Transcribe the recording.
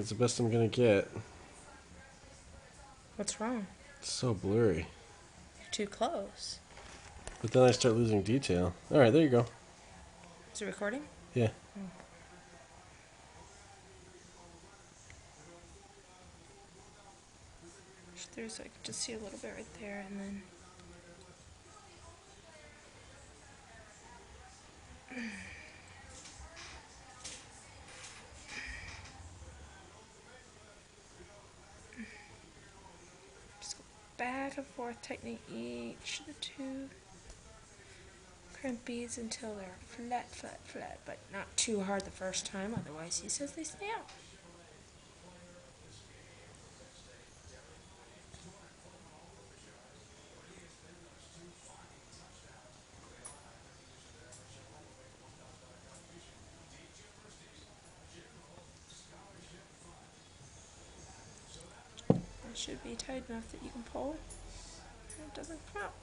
it's the best I'm gonna get. What's wrong? It's so blurry. You're too close. But then I start losing detail. Alright, there you go. Is it recording? Yeah. Oh. Through so I could just see a little bit right there and then just go back and forth, tightening each of the two crimpies until they're flat, flat, flat, but not too hard the first time, otherwise he says they snap. It should be tight enough that you can pull. It doesn't come out.